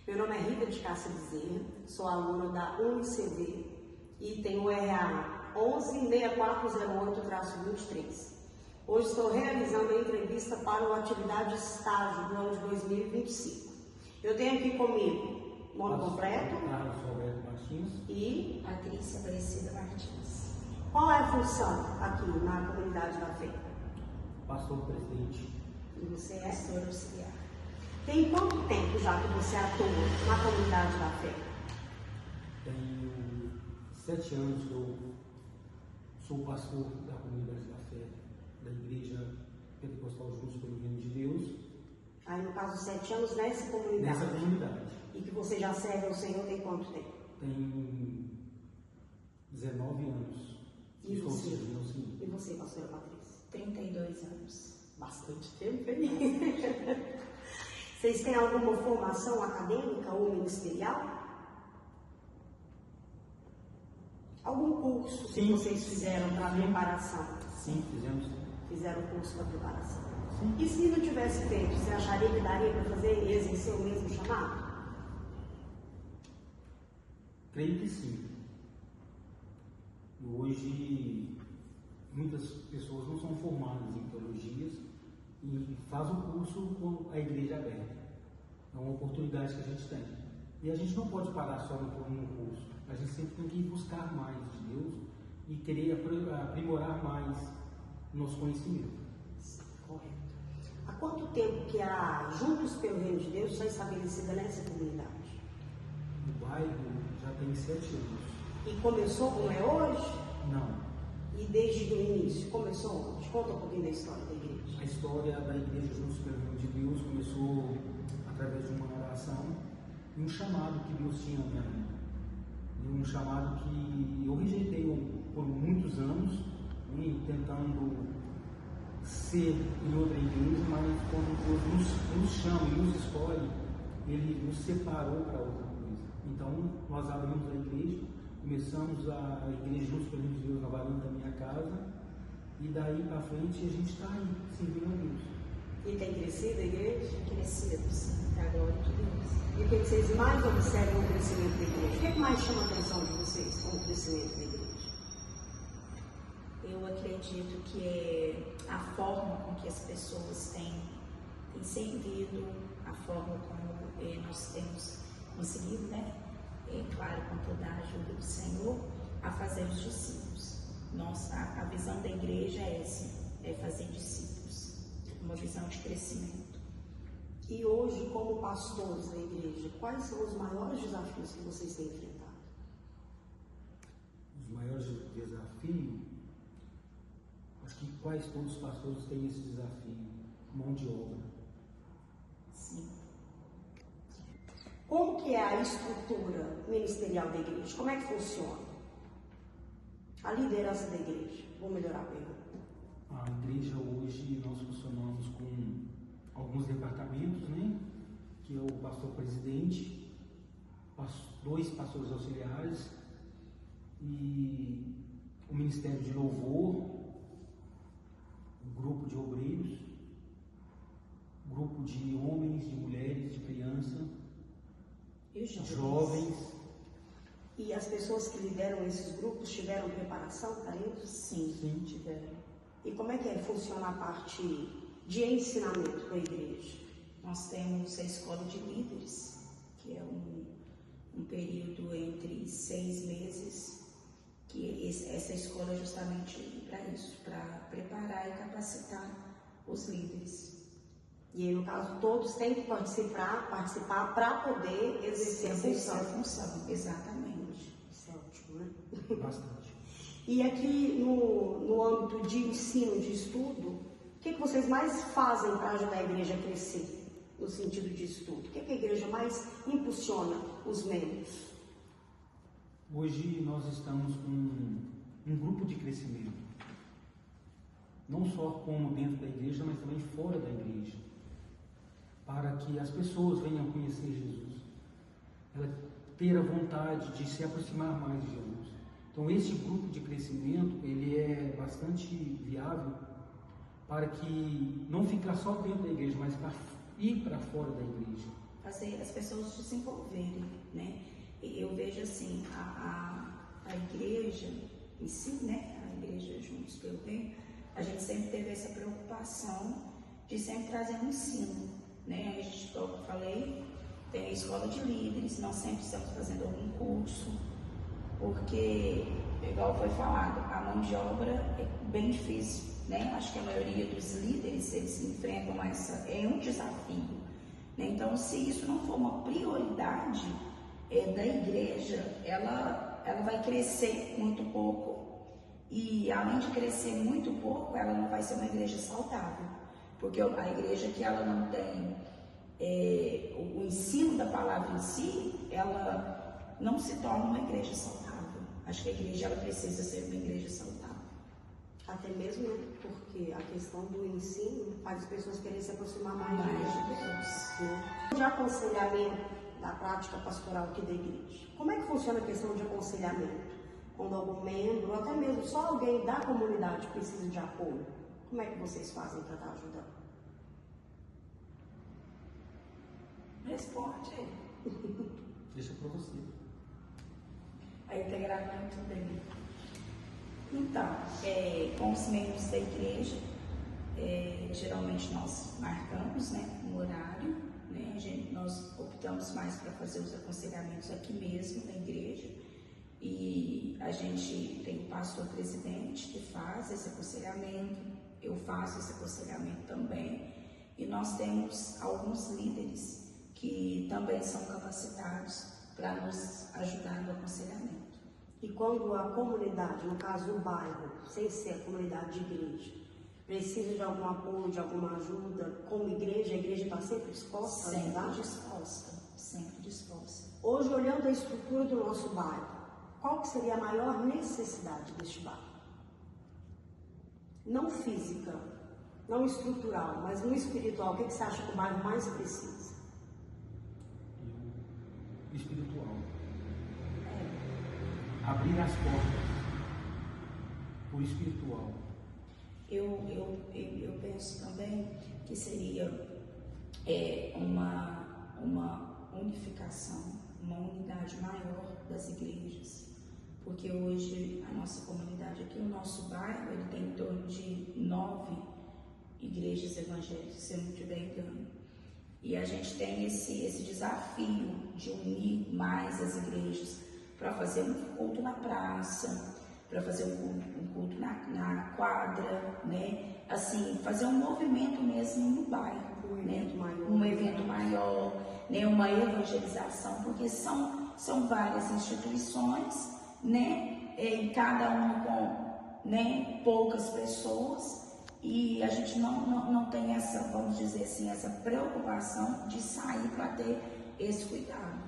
Meu nome é Rita de Cássia Bezerra, sou aluna da UniCV e tenho o RA 116408-23. Hoje estou realizando a entrevista para o atividade estágio do ano de 2025. Eu tenho aqui comigo o nome completo. Carlos Roberto Martins. E Patrícia Aparecida Martins. Qual é a função aqui na comunidade da fé? Pastor presidente. E você é? Pastor auxiliar. Tem quanto tempo já que você atua na comunidade da fé? Tenho 7 anos que eu sou pastor da comunidade da fé, da Igreja Pentecostal Juntos pelo Reino de Deus. Aí, no caso, 7 anos nessa comunidade. Nessa comunidade. E que você já serve ao Senhor tem quanto tempo? Tenho 19 anos. E Estou você? servindo ao Senhor. E você, pastora Patrícia? 32 anos. Bastante tempo, hein? Vocês têm alguma formação acadêmica ou ministerial? Algum curso que vocês fizeram para preparação? Sim, fizemos. Fizeram curso para preparação. Sim. E se não tivesse feito, você acharia que daria para fazer e exercer o mesmo chamado? Creio que sim. Hoje, muitas pessoas não são formadas em teologias e faz o curso com a igreja aberta. É uma oportunidade que a gente tem. E a gente não pode parar só no curso. A gente sempre tem que buscar mais de Deus e querer aprimorar mais nosso conhecimento. Correto. Há quanto tempo que a Juntos pelo Reino de Deus está estabelecida nessa comunidade? O bairro já tem 7 anos. E começou como é hoje? Não. E desde o início, começou onde? Conta um pouquinho da história da igreja. A história da Igreja Juntos pelo Reino de Deus começou através de uma oração e um chamado que Deus tinha na minha vida. E um chamado que eu rejeitei por muitos anos, tentando ser em outra igreja, mas quando Deus nos chama e nos escolhe, Ele nos separou para outra coisa. Então, nós abrimos a igreja, começamos a igreja Juntos pelo Reino de Deus na varanda da minha casa, e daí para frente a gente está aí, servindo a Deus. E tem crescido a igreja? Crescido, sim, para a glória de Deus. E o que vocês mais observam no crescimento da igreja? O que mais chama a atenção de vocês com o crescimento da igreja? Eu acredito que é a forma com que as pessoas têm servido, a forma como nós temos conseguido, claro, com toda a ajuda do Senhor, a fazer os discípulos. A visão da igreja é essa, é fazer discípulos, uma visão de crescimento. E hoje, como pastores da igreja, quais são os maiores desafios que vocês têm enfrentado? Os maiores desafios, acho que quase todos os pastores têm esse desafio, mão de obra. Sim. Como que é a estrutura ministerial da igreja? Como é que funciona? A liderança da igreja. Vou melhorar a pergunta. A igreja hoje nós funcionamos com alguns departamentos, que é o pastor presidente, 2 pastores auxiliares e o ministério de louvor, o grupo de obreiros, grupo de homens, de mulheres, de criança, E jovens. E as pessoas que lideram esses grupos tiveram preparação para isso? Sim, tiveram. E como é que funciona a parte de ensinamento da igreja? Nós temos a escola de líderes, que é um período entre 6 meses, que essa escola é justamente para isso, para preparar e capacitar os líderes. E aí, no caso, todos têm que participar para poder exercer a função. Exatamente. Isso é ótimo, né? Bastante. E aqui no âmbito de ensino, de estudo, o que vocês mais fazem para ajudar a igreja a crescer no sentido de estudo? O que a igreja mais impulsiona os membros? Hoje nós estamos com um grupo de crescimento, não só como dentro da igreja, mas também fora da igreja, para que as pessoas venham conhecer Jesus, ela ter a vontade de se aproximar mais de Jesus. Então esse grupo de crescimento, ele é bastante viável para que não ficar só dentro da igreja, mas para ir para fora da igreja, fazer as pessoas desenvolverem, né? E eu vejo assim, a igreja em si, né? A igreja Juntos pelo Bem, a gente sempre teve essa preocupação de sempre trazer um ensino, né? A gente, como eu falei, tem a escola de líderes, nós sempre estamos fazendo algum curso, porque, igual foi falado, a mão de obra é bem difícil, né? Acho que a maioria dos líderes, eles enfrentam é um desafio, né? Então, se isso não for uma prioridade da igreja, ela vai crescer muito pouco, e além de crescer muito pouco, ela não vai ser uma igreja saudável, porque a igreja que ela não tem o ensino da palavra em si, ela não se torna uma igreja saudável. Acho que a igreja ela precisa ser uma igreja saudável. Até mesmo porque a questão do ensino faz as pessoas quererem se aproximar mais de Deus. Né? De aconselhamento da prática pastoral aqui da igreja. Como é que funciona a questão de aconselhamento? Quando algum membro, ou até mesmo só alguém da comunidade precisa de apoio, como é que vocês fazem para estar ajudando? Responde. Deixa para você. Aí tá gravando muito bem. Então, com os membros da igreja, geralmente nós marcamos, né, um horário, né, nós optamos mais para fazer os aconselhamentos aqui mesmo na igreja, e a gente tem o pastor presidente que faz esse aconselhamento, eu faço esse aconselhamento também, e nós temos alguns líderes que também são capacitados para nos ajudar no aconselhamento. E quando a comunidade, no caso o bairro, sem ser a comunidade de igreja, precisa de algum apoio, de alguma ajuda, como igreja, a igreja está sempre disposta a ajudar? Sempre disposta, sempre disposta. Hoje, olhando a estrutura do nosso bairro, qual que seria a maior necessidade deste bairro? Não física, não estrutural, mas no espiritual, o que você acha que o bairro mais precisa? Espiritual. Abrir as portas por espiritual. Eu penso também que seria uma unificação, uma unidade maior das igrejas, porque hoje a nossa comunidade aqui, o nosso bairro, ele tem em torno de 9 igrejas evangélicas, se eu não estiver engano. E a gente tem esse desafio de unir mais as igrejas para fazer um culto na praça, para fazer um culto na quadra, né? Assim, fazer um movimento mesmo no bairro, um evento maior, né? Uma evangelização, porque são várias instituições, né? E cada uma com, né, poucas pessoas, e a gente não tem essa, vamos dizer assim, essa preocupação de sair para ter esse cuidado.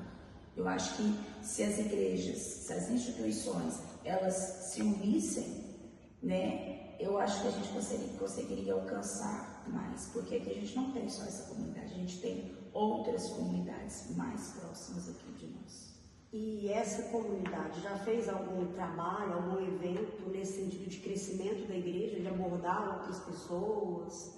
Eu acho que se as igrejas, se as instituições, elas se unissem, né, eu acho que a gente conseguiria alcançar mais, porque aqui a gente não tem só essa comunidade, a gente tem outras comunidades mais próximas aqui de nós. E essa comunidade já fez algum trabalho, algum evento nesse sentido de crescimento da igreja, de abordar outras pessoas?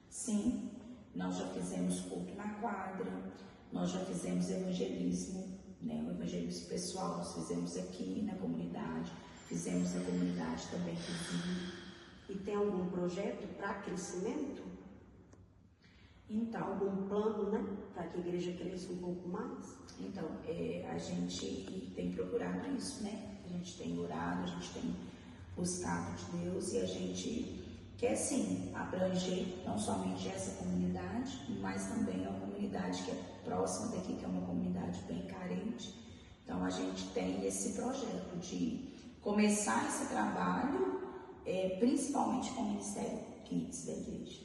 Sim, nós já fizemos culto na quadra, nós já fizemos evangelismo, né, o evangelismo pessoal, nós fizemos aqui na comunidade, fizemos na comunidade também vizinha. E tem algum projeto para crescimento? Então, algum plano, né, para que a igreja cresça um pouco mais? Então, a gente tem procurado isso, né? A gente tem orado, a gente tem buscado de Deus e a gente quer sim abranger não somente essa comunidade, mas também a comunidade que é próxima daqui, que é uma comunidade bem carente. Então, a gente tem esse projeto de começar esse trabalho, principalmente com o Ministério Kids da igreja,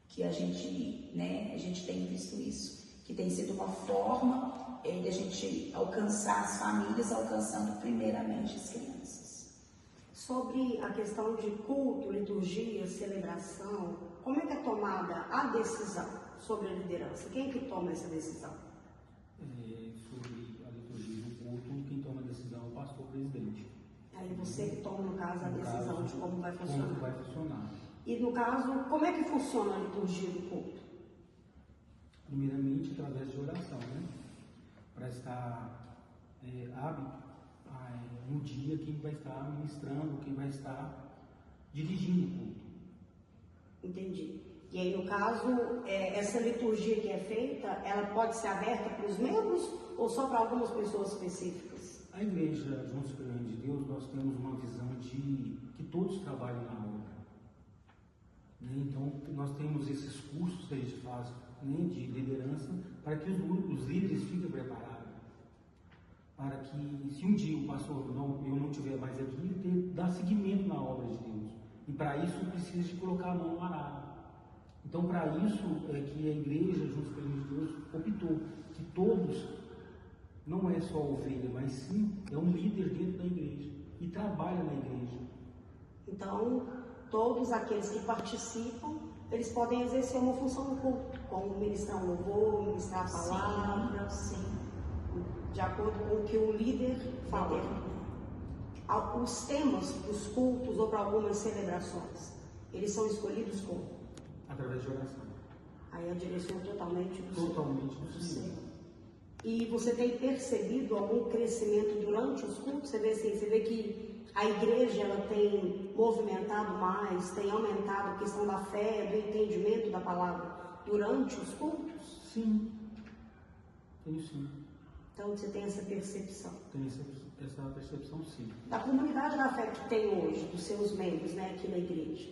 que a gente tem visto isso, que tem sido uma forma de a gente alcançar as famílias, alcançando primeiramente as crianças. Sobre a questão de culto, liturgia, celebração, como é que é tomada a decisão sobre a liderança? Quem é que toma essa decisão? Sobre a liturgia do culto, quem toma a decisão é o pastor presidente. Aí você que toma, no caso, a decisão de como vai funcionar. Como vai funcionar. E no caso, como é que funciona a liturgia do culto? Primeiramente, através de oração, né? Para estar hábil no dia quem vai estar ministrando, quem vai estar dirigindo o culto. Entendi. E aí, no caso, essa liturgia que é feita, ela pode ser aberta para os membros ou só para algumas pessoas específicas? A Igreja Juntos pelo Reino de Deus, nós temos uma visão de que todos trabalham na obra. Né? Então, nós temos esses cursos que a gente faz, né, de liderança, para que os líderes fiquem preparados. Para que, se um dia o pastor eu não estiver mais aqui, dar seguimento na obra de Deus. E para isso precisa de colocar a mão no arado. Então, para isso é que a Igreja Juntos pelo Reino de Deus optou que todos, não é só ovelha, mas sim é um líder dentro da igreja e trabalha na igreja. Então, todos aqueles que participam, eles podem exercer uma função no culto, como ministrar um louvor, ministrar a palavra, Sim. de acordo com o que o líder fala. Os temas dos cultos ou para algumas celebrações, eles são escolhidos como? Através de oração. Aí a direção totalmente do Senhor. E você tem percebido algum crescimento durante os cultos? Você vê que a igreja ela tem movimentado mais, tem aumentado a questão da fé, do entendimento da palavra durante os cultos? Sim, tenho sim. Então você tem essa percepção? Tenho essa percepção, sim. Da comunidade da fé que tem hoje, dos seus membros, né, aqui na igreja,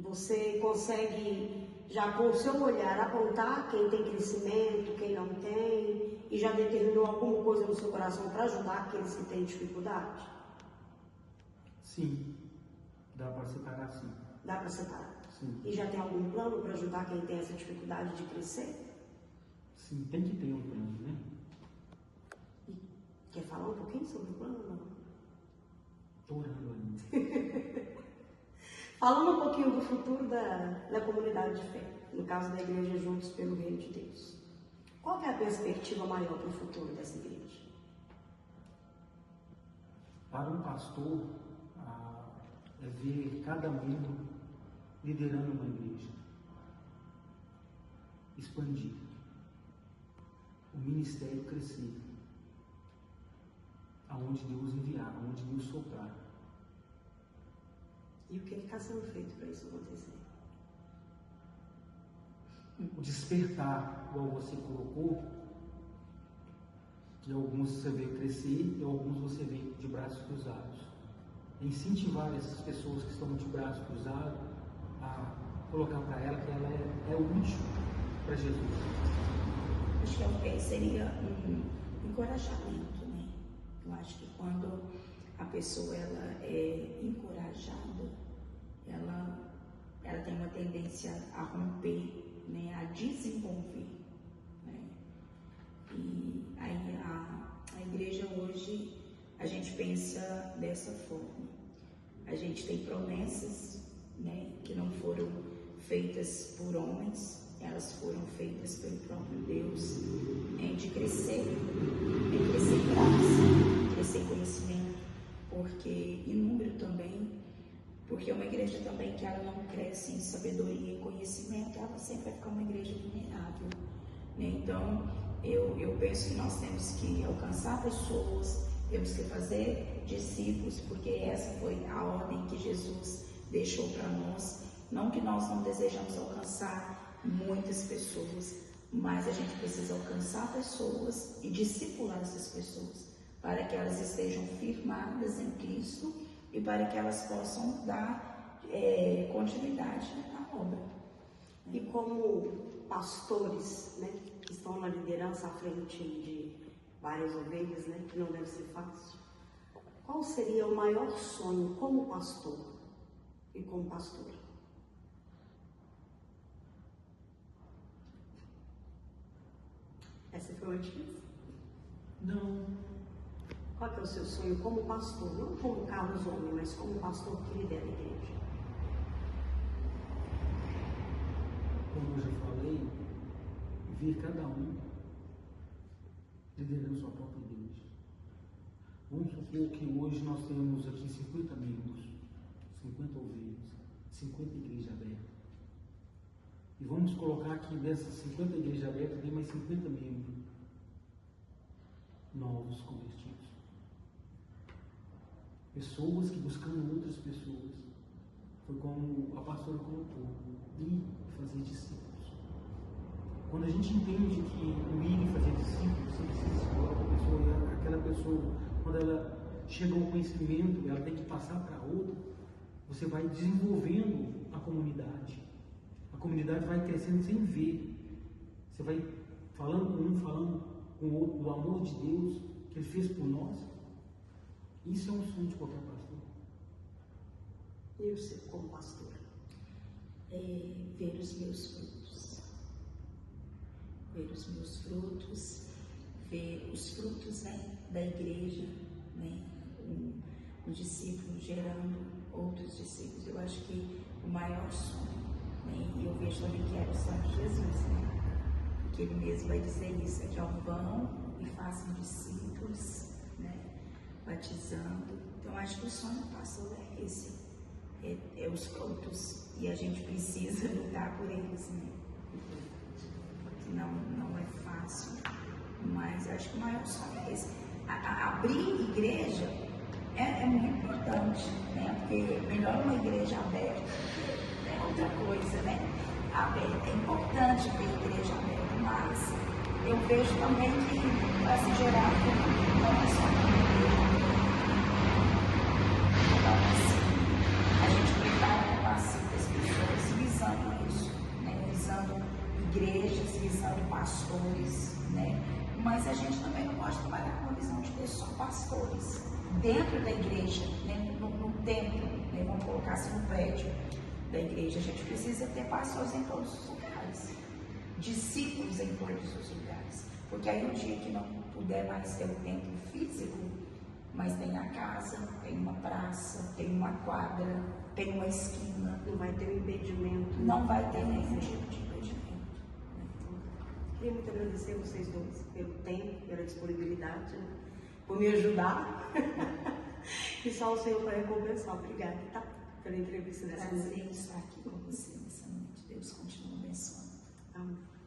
você consegue já com o seu olhar apontar quem tem crescimento, quem não tem, e já determinou alguma coisa no seu coração para ajudar aqueles que têm dificuldade? Sim, dá para separar sim. Dá para separar? Sim. E já tem algum plano para ajudar quem tem essa dificuldade de crescer? Sim, tem que ter um plano, né? E quer falar um pouquinho sobre o plano? Não? Estou orando ainda. Falando um pouquinho do futuro da comunidade de fé, no caso da Igreja Juntos pelo Reino de Deus. Qual é a perspectiva maior para o futuro dessa igreja? Para um pastor, é ver cada membro liderando uma igreja, expandir, o ministério crescer, aonde Deus enviar, aonde Deus soprar. E o que está sendo feito para isso acontecer? O despertar, igual você colocou, que alguns você vê crescer e alguns você vê de braços cruzados. Incentivar essas pessoas que estão de braços cruzados a colocar para ela que ela é útil para Jesus. Acho que seria um encorajamento, né? Eu acho que quando a pessoa ela é encorajada, ela tem uma tendência a romper, né, a desenvolver, né? E aí a igreja hoje, a gente pensa dessa forma. A gente tem promessas, né, que não foram feitas por homens, elas foram feitas pelo próprio Deus, de crescer graça, crescer conhecimento, porque em número também, porque uma igreja também que ela não cresce em sabedoria e conhecimento, ela sempre vai ficar uma igreja vulnerável, né? Então, eu penso que nós temos que alcançar pessoas, temos que fazer discípulos, porque essa foi a ordem que Jesus deixou para nós. Não que nós não desejamos alcançar muitas pessoas, mas a gente precisa alcançar pessoas e discipular essas pessoas, para que elas estejam firmadas em Cristo e para que elas possam dar continuidade na obra. E como pastores, né, que estão na liderança à frente de várias ovelhas, né, que não deve ser fácil, qual seria o maior sonho como pastor e como pastora? Essa foi uma difícil? Não. Qual que é o seu sonho como pastor? Não como Carlos Homem, mas como pastor que lidera a igreja. Como eu já falei, ver cada um liderando sua própria igreja. Vamos supor que hoje nós temos aqui 50 membros, 50 ovelhas, 50 igrejas abertas. E vamos colocar que dessas 50 igrejas abertas tem mais 50 membros novos convertidos. Pessoas que buscando outras pessoas. Foi como a pastora colocou, ir fazer discípulos. Quando a gente entende que o ir e fazer discípulos, você precisa escolar a pessoa, e aquela pessoa, quando ela chega ao conhecimento, ela tem que passar para outra, você vai desenvolvendo a comunidade. A comunidade vai crescendo sem ver. Você vai falando com um, falando com o outro, do amor de Deus que Ele fez por nós. Isso é um sonho de qualquer pastor. E você, como pastor? Ver os meus frutos. Ver os meus frutos, ver os frutos, né, da igreja, né, um discípulo gerando outros discípulos. Eu acho que o maior sonho, né, e eu vejo também que era o sonho de Jesus, né, porque Ele mesmo vai dizer isso, é que vão e façam discípulos, né, batizando. Então acho que o sonho do pastor é esse, é os frutos, e a gente precisa lutar por eles, né. Não é fácil, mas eu acho que o maior sonho é esse. Abrir igreja é muito importante, né? Porque melhor uma igreja aberta é outra coisa, né? Aberta. É importante ter igreja aberta, mas eu vejo também que para se gerar fruto não é só uma igreja aberta. Então, assim, a gente prepara e capacita as pessoas visando isso, né? Visando igrejas, visando pastores, né? Mas a gente também não pode trabalhar com a visão de ter só pastores dentro da igreja, né? no templo, né? Vamos colocar assim no prédio da igreja. A gente precisa ter pastores em todos os lugares, discípulos em todos os lugares, porque aí o dia que não puder mais ter o templo físico, mas tem a casa, tem uma praça, tem uma quadra, tem uma esquina, Não vai ter um impedimento. não vai ter nenhum tipo de impedimento. Queria muito agradecer a vocês dois pelo tempo, pela disponibilidade, né? Por me ajudar. E só o Senhor para recompensar. Obrigada, tá? Pela entrevista dessa noite. Prazer estar aqui com você nessa noite. Deus continua abençoando. Amém.